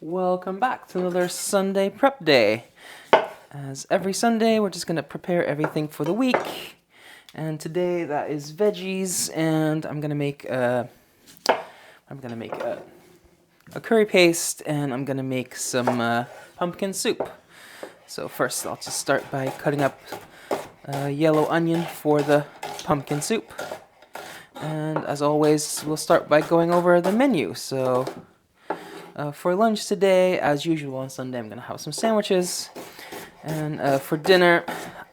Welcome back to another Sunday prep day. As every Sunday, we're just gonna prepare everything for the week. And today that is veggies, and I'm gonna make a curry paste, and I'm gonna make some pumpkin soup. So first, I'll just start by cutting up a yellow onion for the pumpkin soup. And as always, we'll start by going over the menu. So for lunch today, as usual on Sunday, I'm going to have some sandwiches. And for dinner,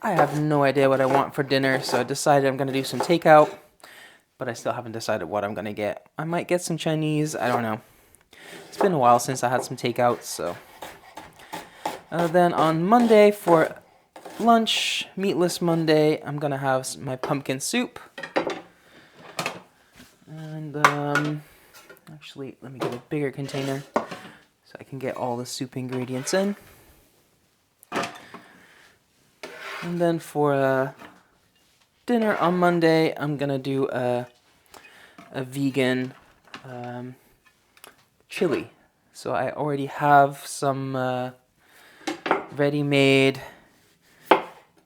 I have no idea what I want for dinner, so I decided I'm going to do some takeout. But I still haven't decided what I'm going to get. I might get some Chinese, I don't know. It's been a while since I had some takeout, so. Then on Monday for lunch, Meatless Monday, I'm going to have my pumpkin soup. And actually, let me get a bigger container so I can get all the soup ingredients in. And then for dinner on Monday, I'm gonna do a vegan chili. So I already have some ready-made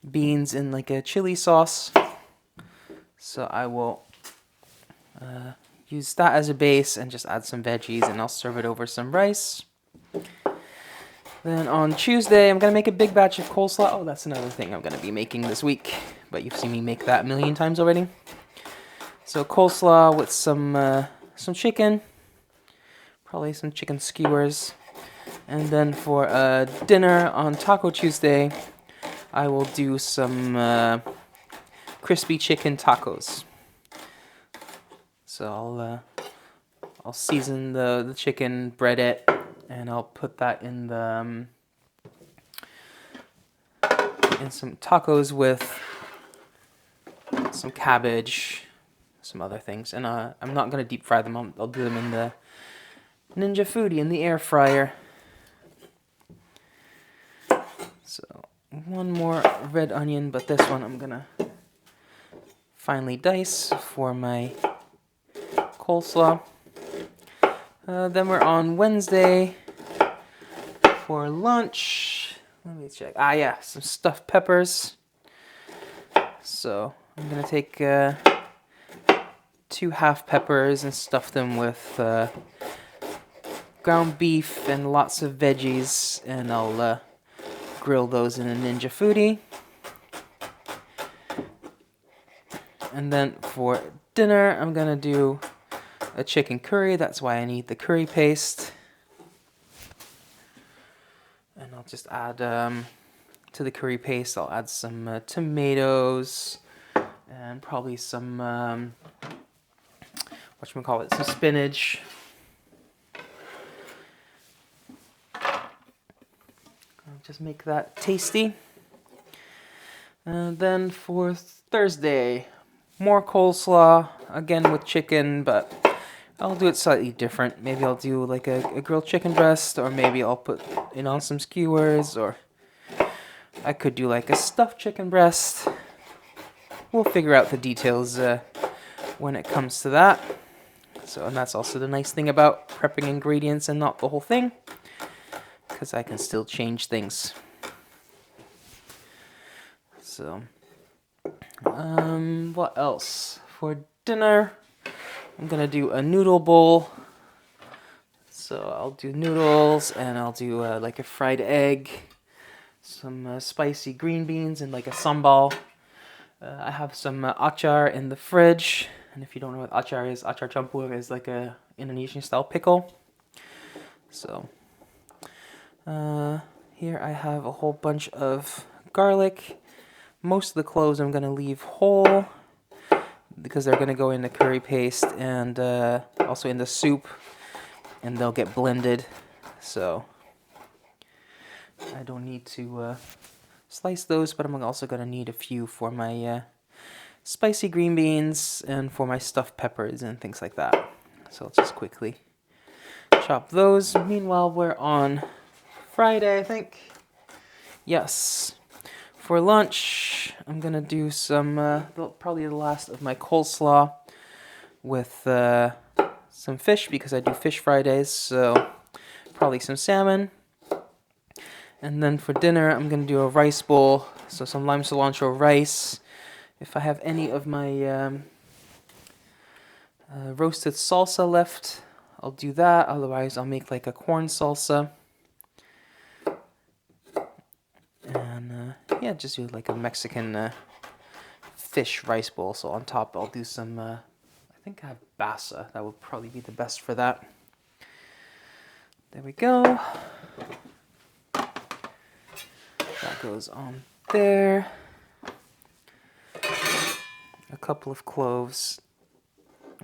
beans in like a chili sauce. So I will use that as a base and just add some veggies, and I'll serve it over some rice. Then on Tuesday, I'm going to make a big batch of coleslaw. Oh, that's another thing I'm going to be making this week, but you've seen me make that a million times already. So coleslaw with some chicken, probably some chicken skewers. And then for dinner on Taco Tuesday, I will do some crispy chicken tacos. So I'll season the chicken, bread it, and I'll put that in the in some tacos with some cabbage, some other things. And I'm not gonna deep fry them. I'll do them in the Ninja Foodi in the air fryer. So one more red onion, but this one I'm gonna finely dice for my coleslaw. Then we're on Wednesday for lunch. Let me check. Yeah, some stuffed peppers. So I'm gonna take 2 half peppers and stuff them with ground beef and lots of veggies, and I'll grill those in a Ninja Foodi. And then for dinner, I'm gonna do a chicken curry. That's why I need the curry paste. And I'll just add to the curry paste, I'll add some tomatoes and probably some some spinach. I'll just make that tasty. And then for Thursday, more coleslaw, again with chicken, but I'll do it slightly different. Maybe I'll do like a grilled chicken breast, or maybe I'll put it on some skewers, or I could do like a stuffed chicken breast. We'll figure out the details when it comes to that. So, and that's also the nice thing about prepping ingredients and not the whole thing, because I can still change things. So, what else? For dinner, I'm gonna do a noodle bowl. So I'll do noodles, and I'll do like a fried egg, some spicy green beans, and like a sambal. I have some achar in the fridge, and if you don't know what achar is, achar campur is like a Indonesian style pickle. So here I have a whole bunch of garlic. Most of the cloves I'm gonna leave whole, because they're going to go in the curry paste and also in the soup, and they'll get blended, so I don't need to slice those, but I'm also going to need a few for my spicy green beans and for my stuffed peppers and things like that. So I'll just quickly chop those. Meanwhile, we're on Friday, I think. Yes. For lunch, I'm gonna do some, probably the last of my coleslaw with some fish, because I do fish Fridays. So probably some salmon. And then for dinner, I'm going to do a rice bowl. So some lime cilantro rice. If I have any of my roasted salsa left, I'll do that. Otherwise, I'll make like a corn salsa. And yeah, just do like a Mexican fish rice bowl. So on top, I'll do some, I think I have basa. That would probably be the best for that. There we go. That goes on there. A couple of cloves.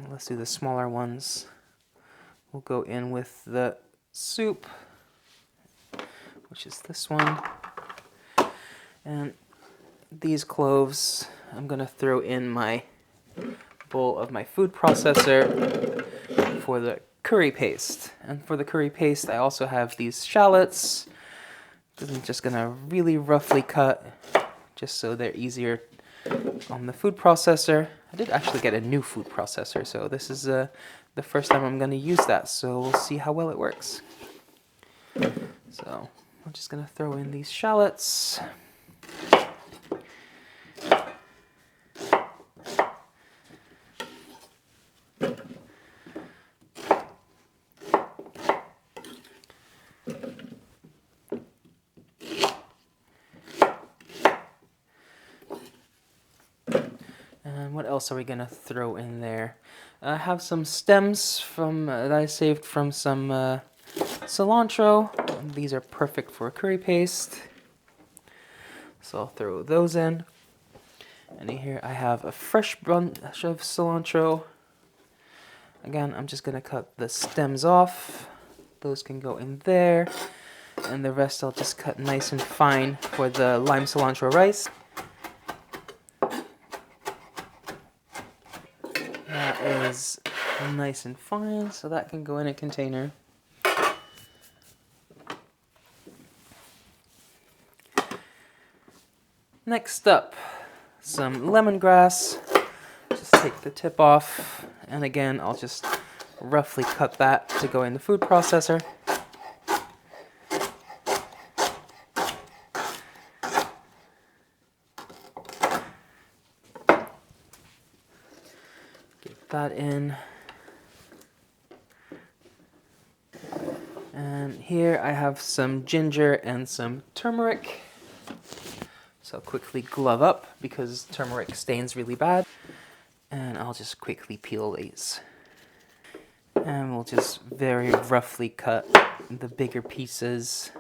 Let's do the smaller ones. We'll go in with the soup, which is this one. And these cloves, I'm going to throw in my bowl of my food processor for the curry paste. And for the curry paste, I also have these shallots. I'm just going to really roughly cut, just so they're easier on the food processor. I did actually get a new food processor, so this is the first time I'm going to use that, so we'll see how well it works. So I'm just going to throw in these shallots. And what else are we gonna throw in there? I have some stems from that I saved from some cilantro. These are perfect for curry paste, so I'll throw those in. And here I have a fresh bunch of cilantro. Again, I'm just gonna cut the stems off. Those can go in there, and the rest I'll just cut nice and fine for the lime cilantro rice. That is nice and fine, so that can go in a container. Next up, some lemongrass. Just take the tip off, and again, I'll just roughly cut that to go in the food processor. Get that in. And here I have some ginger and some turmeric. So I'll quickly glove up because turmeric stains really bad. And I'll just quickly peel these. And we'll just very roughly cut the bigger pieces,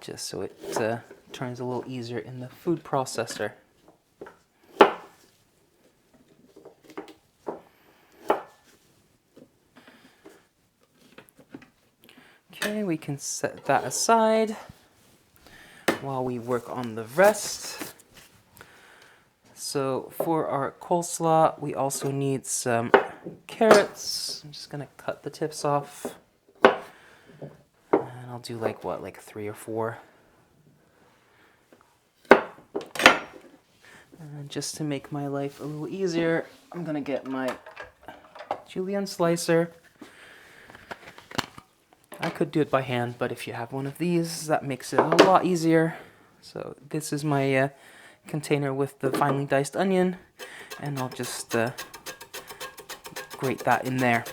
just so it turns a little easier in the food processor. Okay, we can set that aside while we work on the rest. So for our coleslaw, we also need some carrots. I'm just gonna cut the tips off. And I'll do like 3 or 4. And just to make my life a little easier, I'm gonna get my julienne slicer. I could do it by hand, but if you have one of these, that makes it a lot easier. So this is my container with the finely diced onion, and I'll just grate that in there.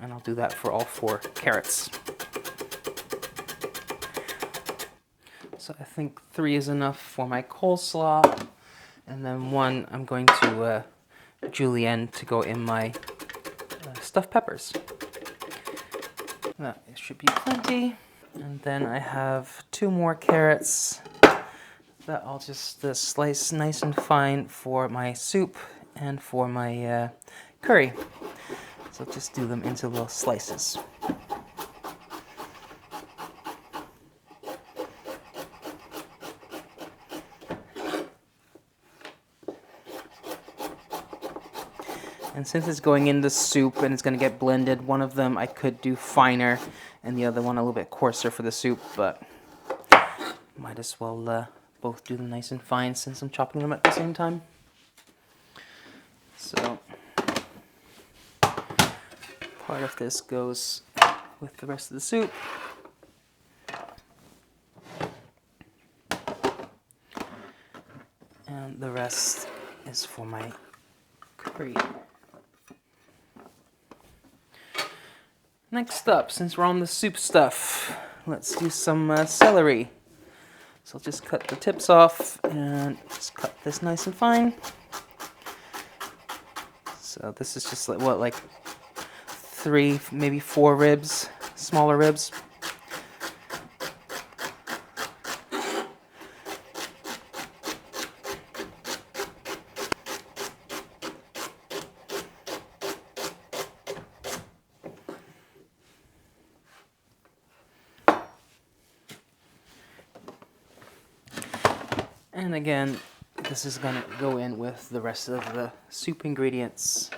And I'll do that for all 4 carrots. So I think 3 is enough for my coleslaw, and then 1 I'm going to julienne to go in my stuffed peppers. That should be plenty. And then I have 2 more carrots that I'll just slice nice and fine for my soup and for my curry. So just do them into little slices. And since it's going in the soup and it's going to get blended, one of them I could do finer and the other one a little bit coarser for the soup, but might as well both do them nice and fine since I'm chopping them at the same time. So part of this goes with the rest of the soup. And the rest is for my curry. Next up, since we're on the soup stuff, let's do some celery. So I'll just cut the tips off and just cut this nice and fine. So this is just like, what, like 3, maybe 4 ribs, smaller ribs. And again, this is gonna go in with the rest of the soup ingredients.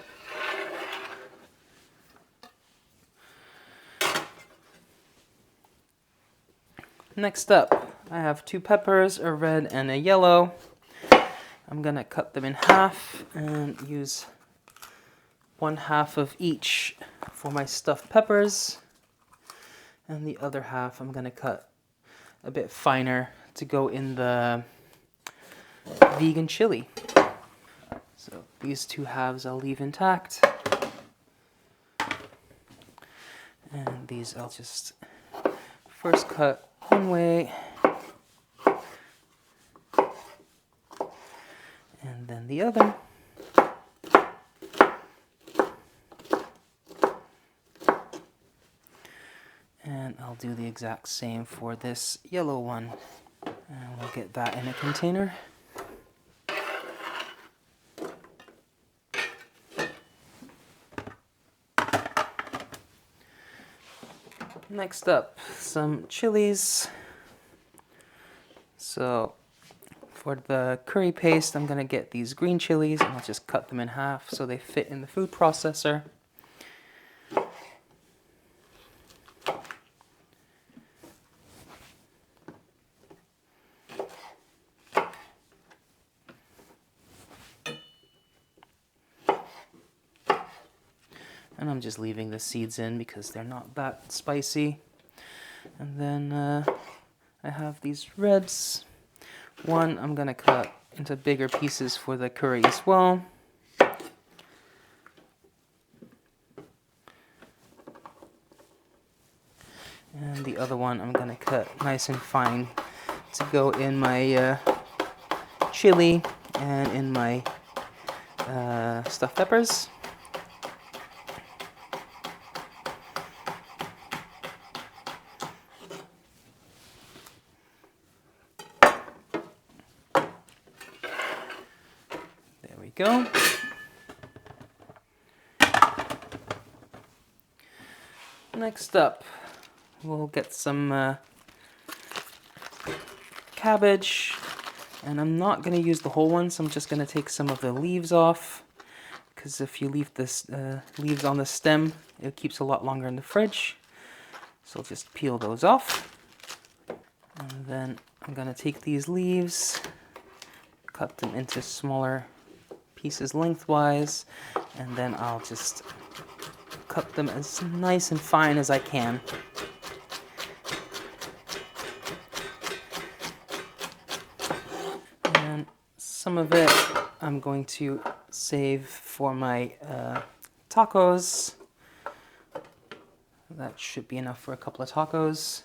Next up, I have 2 peppers, a red and a yellow. I'm gonna cut them in half and use 1/2 of each for my stuffed peppers. And the other half I'm gonna cut a bit finer to go in the vegan chili. So these 2 halves I'll leave intact. And these I'll just first cut one way and then the other. And I'll do the exact same for this yellow one. And we'll get that in a container. Next up, some chilies. So for the curry paste, I'm gonna get these green chilies and I'll just cut them in half so they fit in the food processor. And I'm just leaving the seeds in because they're not that spicy. And then I have these reds. One I'm gonna cut into bigger pieces for the curry as well. And the other one I'm gonna cut nice and fine to go in my chili and in my stuffed peppers. Go. Next up, we'll get some cabbage, and I'm not going to use the whole one, so I'm just going to take some of the leaves off, because if you leave this leaves on the stem, it keeps a lot longer in the fridge. So I'll just peel those off, and then I'm going to take these leaves, cut them into smaller pieces lengthwise, and then I'll just cut them as nice and fine as I can. And some of it I'm going to save for my tacos. That should be enough for a couple of tacos.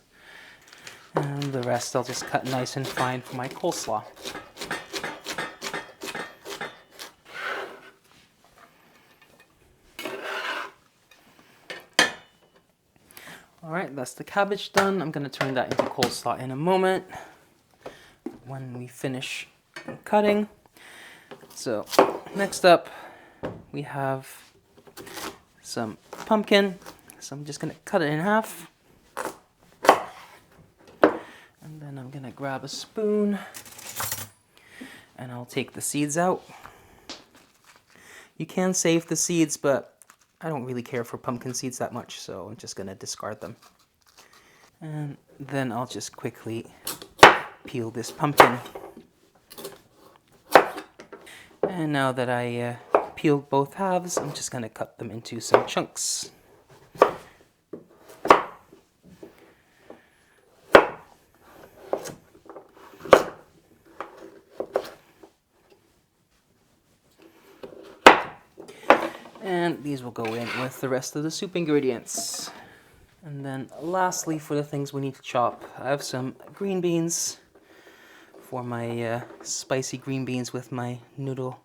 And the rest I'll just cut nice and fine for my coleslaw. Alright, that's the cabbage done. I'm going to turn that into coleslaw in a moment when we finish cutting. So, next up we have some pumpkin. So I'm just going to cut it in half. And then I'm going to grab a spoon and I'll take the seeds out. You can save the seeds, but I don't really care for pumpkin seeds that much, so I'm just going to discard them. And then I'll just quickly peel this pumpkin. And now that I peeled both halves, I'm just going to cut them into some chunks. And these will go in with the rest of the soup ingredients. And then lastly, for the things we need to chop, I have some green beans for my spicy green beans with my noodle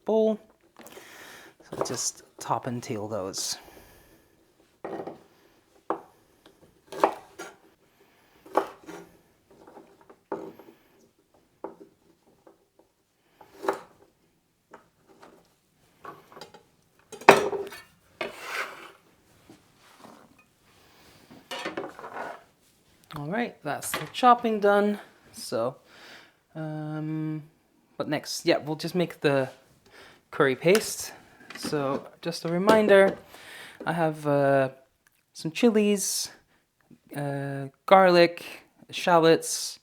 bowl. So I'll just top and tail those. Alright, that's the chopping done. So, what next? Yeah, we'll just make the curry paste. So, just a reminder, I have some chilies, garlic, shallots,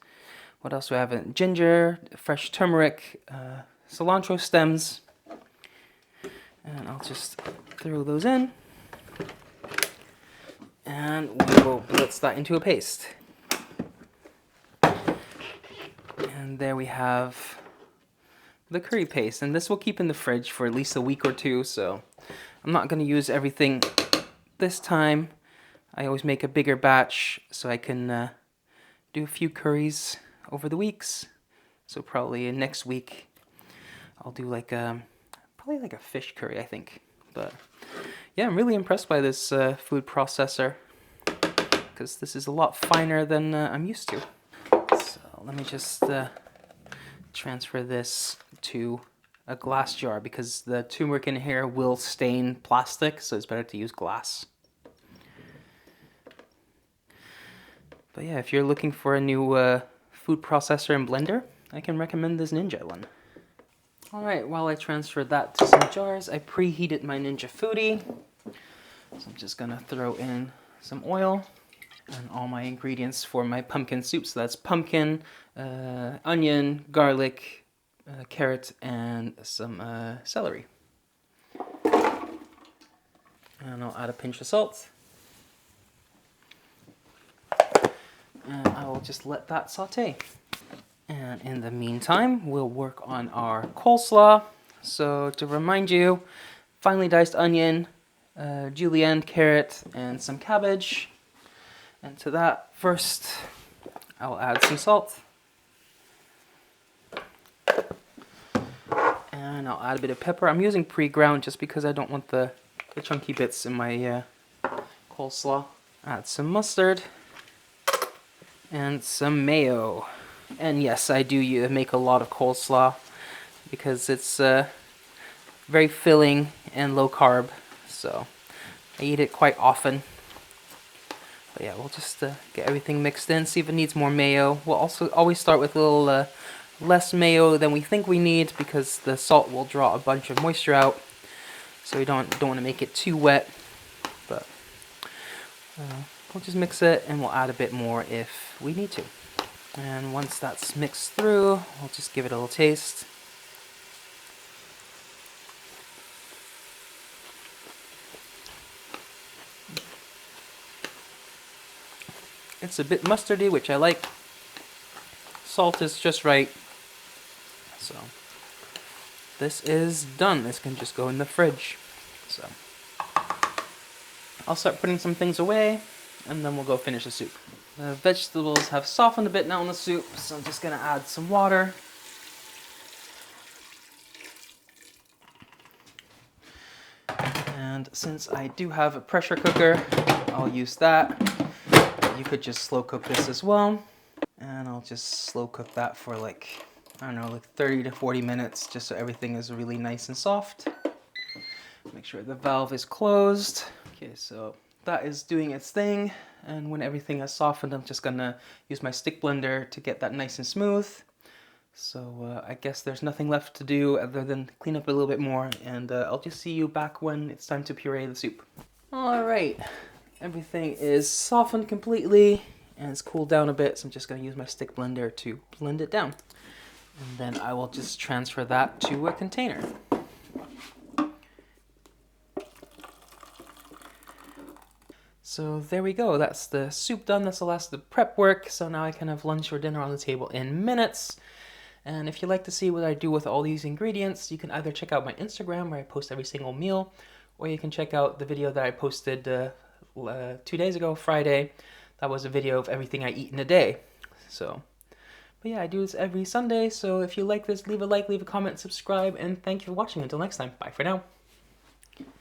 what else do I have? Ginger, fresh turmeric, cilantro stems, and I'll just throw those in. And we will blitz that into a paste. And there we have the curry paste, and this will keep in the fridge for at least a week or two, so I'm not going to use everything this time. I always make a bigger batch so I can do a few curries over the weeks. So probably next week I'll do like probably like a fish curry, I think. But yeah, I'm really impressed by this food processor, because this is a lot finer than I'm used to. So let me just transfer this to a glass jar, because the turmeric in here will stain plastic, so it's better to use glass. But yeah, if you're looking for a new food processor and blender, I can recommend this Ninja one. Alright, while I transfer that to some jars, I preheated my Ninja Foodi. So I'm just gonna throw in some oil and all my ingredients for my pumpkin soup. So that's pumpkin, onion, garlic, carrot, and some celery. And I'll add a pinch of salt. And I will just let that saute. And in the meantime, we'll work on our coleslaw. So to remind you, finely diced onion, julienne, carrot, and some cabbage. And to that, first, I'll add some salt. And I'll add a bit of pepper. I'm using pre-ground just because I don't want the chunky bits in my coleslaw. Add some mustard. And some mayo. And yes, I do make a lot of coleslaw because it's very filling and low carb, so I eat it quite often. But yeah, we'll just get everything mixed in, see if it needs more mayo. We'll also always start with a little less mayo than we think we need, because the salt will draw a bunch of moisture out, so we don't want to make it too wet. But we'll just mix it, and we'll add a bit more if we need to. And once that's mixed through, I'll just give it a little taste. It's a bit mustardy, which I like. Salt is just right. So this is done. This can just go in the fridge. So I'll start putting some things away, and then we'll go finish the soup. The vegetables have softened a bit now in the soup, so I'm just going to add some water. And since I do have a pressure cooker, I'll use that. You could just slow cook this as well. And I'll just slow cook that for like, I don't know, like 30 to 40 minutes, just so everything is really nice and soft. Make sure the valve is closed. Okay, so that is doing its thing, and when everything has softened, I'm just gonna use my stick blender to get that nice and smooth. So I guess there's nothing left to do other than clean up a little bit more, and I'll just see you back when it's time to puree the soup. Alright, everything is softened completely, and it's cooled down a bit, so I'm just gonna use my stick blender to blend it down. And then I will just transfer that to a container. So there we go, that's the soup done, that's the last of the prep work, so now I can have lunch or dinner on the table in minutes. And if you'd like to see what I do with all these ingredients, you can either check out my Instagram, where I post every single meal, or you can check out the video that I posted 2 days ago, Friday. That was a video of everything I eat in a day. So, but yeah, I do this every Sunday, so if you like this, leave a like, leave a comment, subscribe, and thank you for watching. Until next time, bye for now.